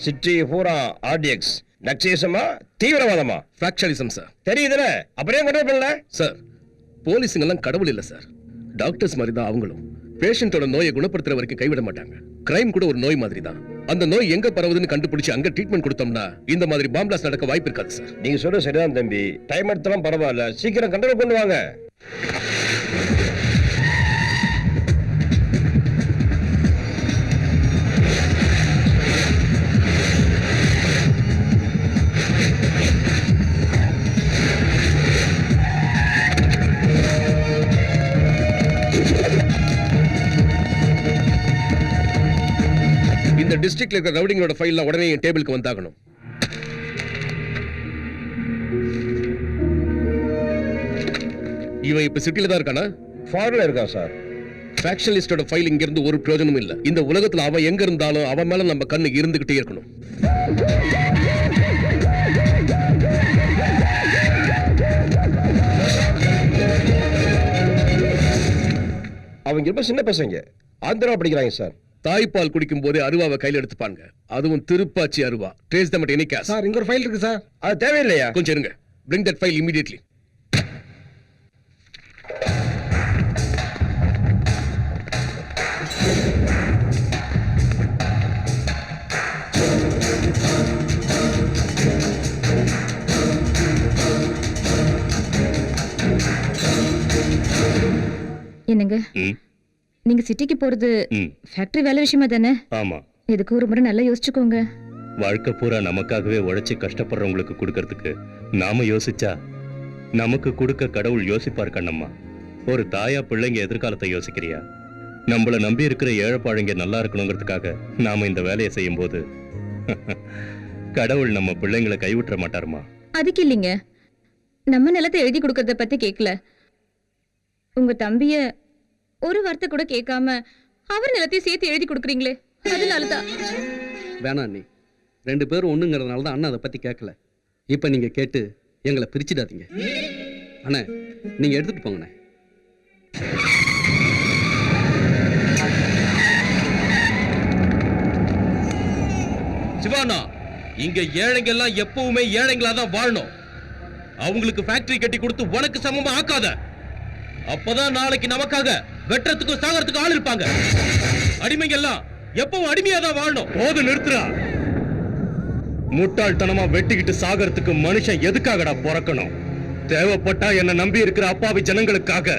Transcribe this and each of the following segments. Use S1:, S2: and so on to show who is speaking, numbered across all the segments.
S1: City பூரா RTX நக்சிசமா தீவிரவாதமா?
S2: ஃபிராக்சரிசம் sir.
S1: தெரியுதுல, அப்படியே கண்ட்ரோல் பண்ணல
S2: சார். போலீஸுங்க எல்லாம் கடவுள் இல்ல சார், டாக்டர்ஸ் மாதிரி தான் அவங்களும். பேஷண்டோட நோயை குணப்படுத்துற வரைக்கும் கைவிட மாட்டாங்க. கிரைம் கூட ஒரு நோய் மாதிரி தான். அந்த நோய் எங்க பரவுதுன்னு கண்டுபிடிச்சு அங்க ட்ரீட்மெண்ட் கொடுத்தோம்னா இந்த மாதிரி பாம் பிளாஸ்ட் நடக்க வாய்ப்பு இருக்காது சார்.
S1: நீங்க சொல்றது சரிதான் தம்பி. டைம் எடுத்தாலும் பரவாயில்ல, சீக்கிரம் கண்ட்ரோல் கொண்டு வாங்க.
S2: இந்த டிஸ்ட்ரிக்ட்ல இருக்கிற ரவுடிங்களோட ஃபைல்லாம் உடனே என் டேபிளுக்கு வந்தாகணும். இவன் இப்ப சிட்டில தான் இருக்கானா?
S1: ஃபாரின்ல இருக்கான் சார்.
S2: ஃபேக்ஷனலிஸ்டோட ஃபைல் இங்க இருந்து ஒரு பிரயோஜனமும் இல்ல. இந்த உலகத்துல அவன் எங்க இருந்தாலும் அவன் மேல நம்ம கண்ணு இருந்துகிட்டே இருக்கணும்.
S1: அவங்க ரொம்ப சின்ன பசங்க, ஆந்திரா படிக்கிறாங்க சார்.
S2: தாய்ப்பால் குடிக்கும் போதே அருவாவை கையில் எடுத்துப்பாங்க. அதுவும் திருப்பாச்சி அருவா. Trace them at any case.
S1: Sir, இங்க ஒரு ஃபைல் இருக்கு சார். அது தேவையில்லையா?
S2: கொஞ்சம் இருங்க. bring that file immediately.
S3: என்னங்க, நீங்க சிட்டிக்கு போறது ஃபேக்டரி வேலை விஷயமா தானே?
S4: ஆமா.
S3: இதுக்கு ஒரு முறை நல்லா யோசிச்சுக்கோங்க.
S4: வாழ்க்கை பூரா நமக்காகவே உழைச்சு கஷ்டப்படுறவங்களுக்கு கொடுக்கறதுக்கு நாம யோசிச்சா நமக்கு கொடுக்க கடவுள் யோசிப்பார் கண்ணம்மா. ஒரு தாயா பிள்ளைங்க எதிர்காலத்தை யோசிக்கிறியா? நம்மள நம்பி இருக்கிற ஏழைப்பாழைங்க நல்லா இருக்கணுங்கிறதுக்காக நாம இந்த வேலையை செய்யும் போது கடவுள் நம்ம பிள்ளைங்களை கைவிட்டுற மாட்டாருமா.
S3: அதுக்கு இல்லைங்க, நம்ம நிலத்தை எழுதி கொடுக்கறத பத்தி கேட்கல. உங்க தம்பிய ஒரு வார்த்தை கூட கேட்காம அவர் நிலத்தையும் சேர்த்து எழுதி கொடுக்குறீங்களே, அதனாலதான்.
S5: வேணாம் அண்ணி, 2 பேரும் ஒண்ணுங்கிறதுனால தான் அண்ணா அதை பத்தி கேட்கல. இப்ப நீங்க கேட்டு எங்களை பிரிச்சிடாதீங்க. அண்ணா, நீங்க எடுத்துட்டு போங்கண்ணே.
S2: சிவானா, இங்க ஏழைங்க எல்லாம் எப்பவுமே ஏழைங்களா தான் வாழணும். அவங்களுக்கு ஃபேக்டரி கட்டி கொடுத்து உனக்கு சமமா ஆக்காத. அப்பதான் நாளைக்கு நமக்காக வெற்றத்துக்கும் சாகறதுக்கும் ஆள் இருப்பாங்க. அடிமைங்க எல்லாம் எப்பவும் அடிமையா தான் வாழணும்.
S4: போது நிறுத்துறா. முட்டாள்தனமா வெட்டிக்கிட்டு சாகறதுக்கு மனுஷன் எதுக்காகடா பிறக்கணும்? தேவைப்பட்டா என்ன நம்பி இருக்கிற அப்பாவி ஜனங்களுக்காக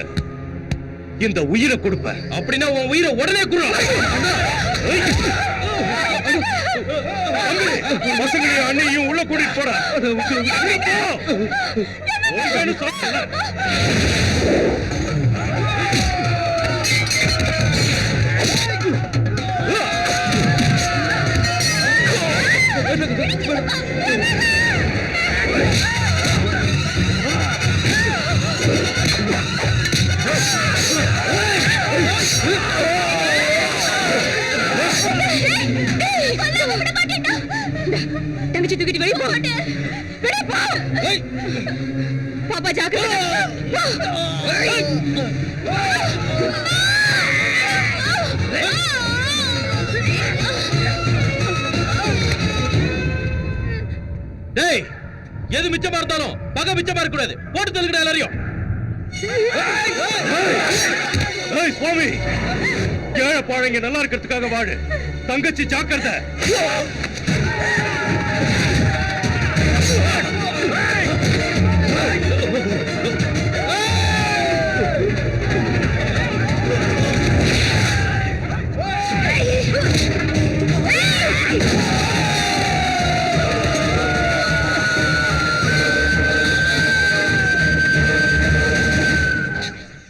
S4: இந்த உயிரை கொடுப்ப.
S2: அப்படின்னா உன் உயிரை உடனே குடு.
S4: பசங்களையும் அண்ணையும் உள்ள கூட்டிட்டு போற.
S3: தங்கச்சி தூக்கிட்டு வெளியே போ. பாப்பா ஜாக்கிரதை.
S2: டேய், எது மிச்சமா இருந்தாலும் பகை மிச்சமா இருக்க கூடாது. போட்டு தள்ளுங்கடா எல்லாரையும்.
S4: சுவாமி, ஏழை பாழைங்க நல்லா இருக்கிறதுக்காக வாழு. தங்கச்சி ஜாக்கிரதை.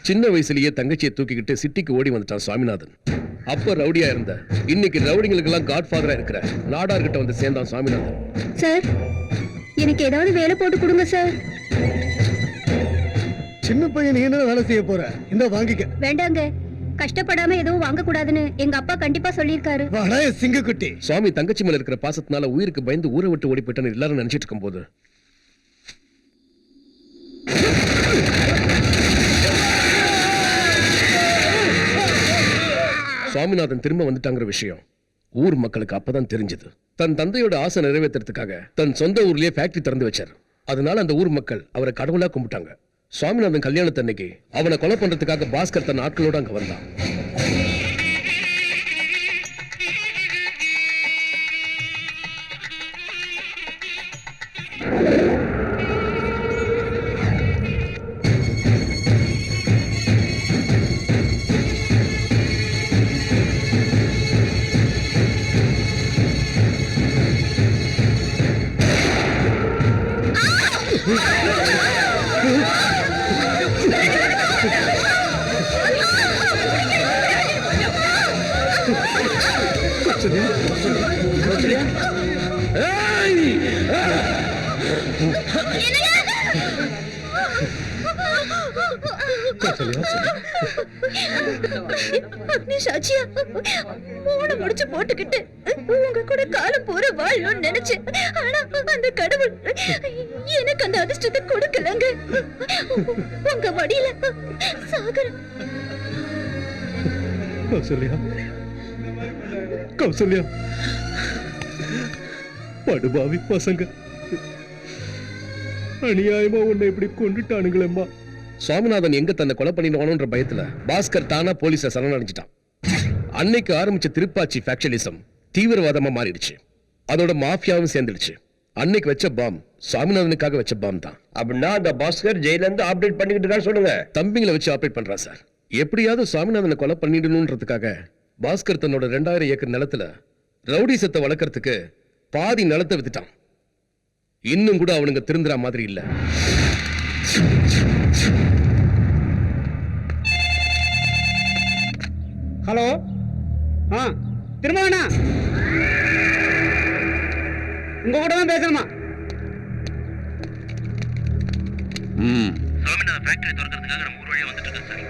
S2: சின்ன வயசுலயே தங்கச்சியை தூக்கிக்கிட்டு சிட்டிக்கு ஓடி வந்துட்டான் சுவாமிநாதன். அப்ப ரவுடியா இருந்த, இன்னைக்கு ரவுடிங்களுக்கு எல்லாம் காட்ஃபாதரா இருக்கிற நாடார் கிட்ட வந்து சேர்ந்தான் சுவாமிநாதன்.
S3: சார், எனக்கு ஏதாவது வேலை போட்டு கொடுங்க சார்.
S6: சின்ன பையன், நீ என்ன வேலை செய்ய போற? இந்த வாங்கிக்க.
S3: வேண்டாங்க, கஷ்டப்படாம எதுவும் வாங்க கூடாதுன்னு எங்க அப்பா கண்டிப்பா சொல்லியிருக்காரு.
S6: சிங்கக்குட்டி.
S2: சுவாமி தங்கச்சி மேல இருக்கிற பாசத்தினால உயிருக்கு பயந்து ஊரை விட்டு ஓடி போயிட்டான்னு எல்லாரும் நினைச்சிட்டு இருக்கும் போது சுவாமிநாதன் திரும்ப வந்துட்டாங்கிற விஷயம் ஊர் மக்களுக்கு அப்பதான் தெரிஞ்சது.
S7: தன் தந்தையோட ஆசை நிறைவேற்றுறதுக்காக தன் சொந்த ஊர்லயே ஃபேக்டரி திறந்து வச்சார். அதனால அந்த ஊர் மக்கள் அவரை கடவுளா கும்பிட்டாங்க. சுவாமிநாதன் கல்யாணத்தன்னைக்கு அவனை கொலை பண்றதுக்காக பாஸ்கர் தன் ஆட்களோட அங்க வந்தான்.
S3: அக்னி சாட்சியா மூணு முடிச்சு போட்டுக்கிட்டு உங்க கூட காலம் பூரா வாழணும்னு நினைச்சேன். ஆனா அந்த கடவுள் எனக்கு அந்த அதிர்ஷ்டத்தை கொடுக்கலங்க. உங்க மடியில சாகரம்.
S4: கௌசல்யா, கௌசல்யா, படுபாவி பசங்க அநியாயமா உன்னை இப்படி கொண்டுட்டானுங்களேம்மா.
S7: சுவாமிநாதன் எங்க தன்னை கொலை பண்ணிடுவானோன்ற பயத்துல பாஸ்கர் தானா போலீஸை சரணடைஞ்சிட்டான். அன்னைக்கு ஆரம்பிச்ச திருப்பாச்சி ஃபேக்ஷனிசம் தீவிரவாதமா மாறிடுச்சு. அதோட மாஃபியாவும் சேர்ந்துடுச்சு. அன்னைக்கு வச்ச பாம் சுவாமிநாதனுக்காக வச்ச பாம் தான்.
S1: அப்படின்னா அந்த பாஸ்கர் ஜெயில இருந்து ஆப்ரேட் பண்ணிக்கிட்டு இருக்கான்னு சொல்லுங்க.
S7: தம்பிங்களை வச்சு ஆப்ரேட் பண்றா சார். எப்படியாவது சுவாமிநாதனை கொலை பண்ணிடணும்ன்றதுக்காக பாஸ்கர் தன்னோட 2000 ஏக்கர் நிலத்துல ரவுடிசத்தை வளர்க்கறதுக்கு பாதி நிலத்தை வித்துட்டான். இன்னும் கூட அவனுங்க திருந்துற மாதிரி இல்ல.
S6: ஹலோ, திரும்பவேண்ணா உங்க கூட தான் பேசணுமா?
S2: சுவாமிநாதன் ஃபேக்டரி திறக்கிறதுக்காக நம்ம ஊர் வழியா வந்துட்டு இருக்கோம் சார்.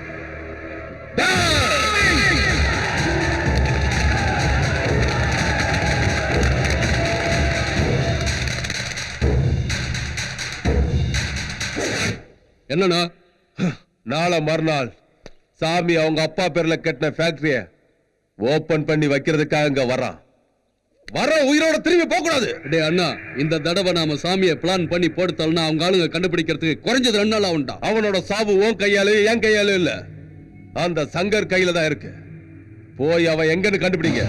S7: என்னன்னா
S1: நாளை மறுநாள் சாமி அவங்க அப்பா பேர்ல கட்டின ஃபேக்டரிய ஓபன் பண்ணி வைக்கிறதுக்காக இங்க வரான். வர உயிரோட திரும்பி போக கூடாது.
S5: டே அண்ணா, இந்த தடவை நாம சாமியை பிளான் பண்ணி போடுத்தோம்னா அவங்க ஆளுங்க கண்டுபிடிக்கிறதுக்கு குறைஞ்சது 2 நாள் ஆகும்டா.
S1: அவனோட சாவு உன் கையாலே என் கையாலே இல்ல, அந்த சங்கர் கையில தான் இருக்கு. போய் அவன் எங்கன்னு கண்டுபிடிங்க.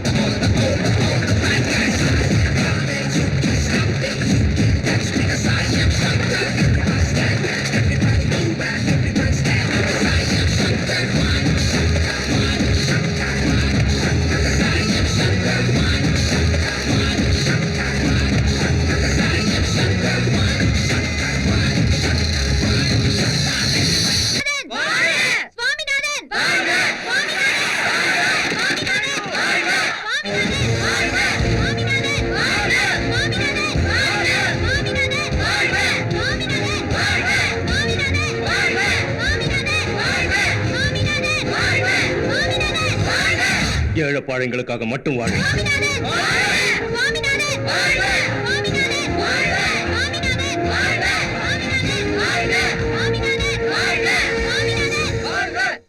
S4: ஏழைப்பாழைங்களுக்காக மட்டும் வாழ.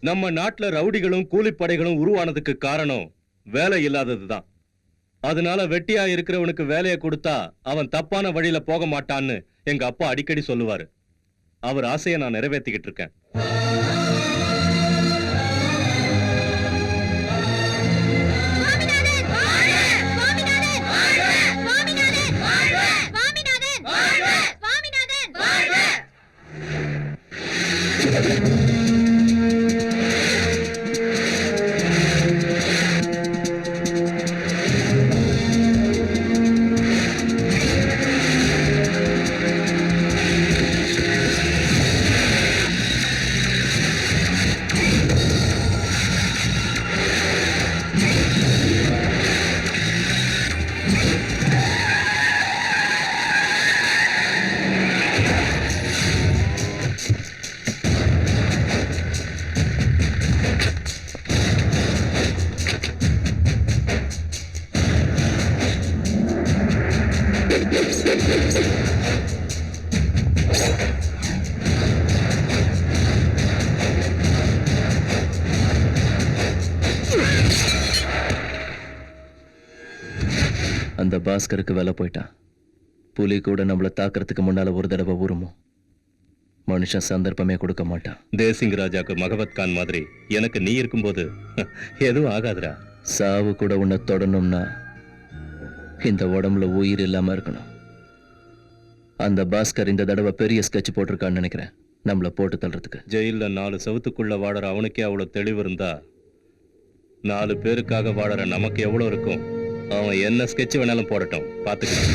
S4: நம்ம நாட்டுல ரவுடிகளும் கூலிப்படைகளும் உருவானதுக்கு காரணம் வேலை இல்லாததுதான். அதனால வெட்டியா இருக்கிறவனுக்கு வேலையை கொடுத்தா அவன் தப்பான வழியில போக மாட்டான்னு எங்க அப்பா அடிக்கடி சொல்லுவாரு. அவர் ஆசையை நான் நிறைவேற்றிக்கிட்டு இருக்கேன்.
S8: அந்த பாஸ்கருக்கு வேலை போயிட்டான். புலி கூட நம்மள தாக்குறதுக்கு முன்னால ஒரு தடவை உருமும். மனுஷன் சந்தர்ப்பமே கொடுக்க மாட்டான்.
S4: தேசிங் ராஜாக்கு மகபத் கான் மாதிரி எனக்கு நீ இருக்கும்போது எதுவும் ஆகாதுடா.
S8: சாவு கூட உன்னை தொடணும்னா இந்த உடம்புல உயிர் இல்லாம இருக்கணும். அந்த பாஸ்கர் இந்த தடவை பெரிய ஸ்கெட்ச் போட்டிருக்கான்னு நினைக்கிறேன், நம்மள போட்டு தள்ளுறதுக்கு.
S4: ஜெயில 4 செவத்துக்குள்ள வாழற அவனுக்கே அவ்வளவு தெளிவு இருந்தா 4 பேருக்காக வாழற நமக்கு எவ்வளவு இருக்கும்? அவன் என்ன ஸ்கெட்ச் வேணாலும் போடட்டும், பாத்துக்கலாம்.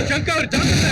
S1: சங்கர் ஜாக்கிரதை!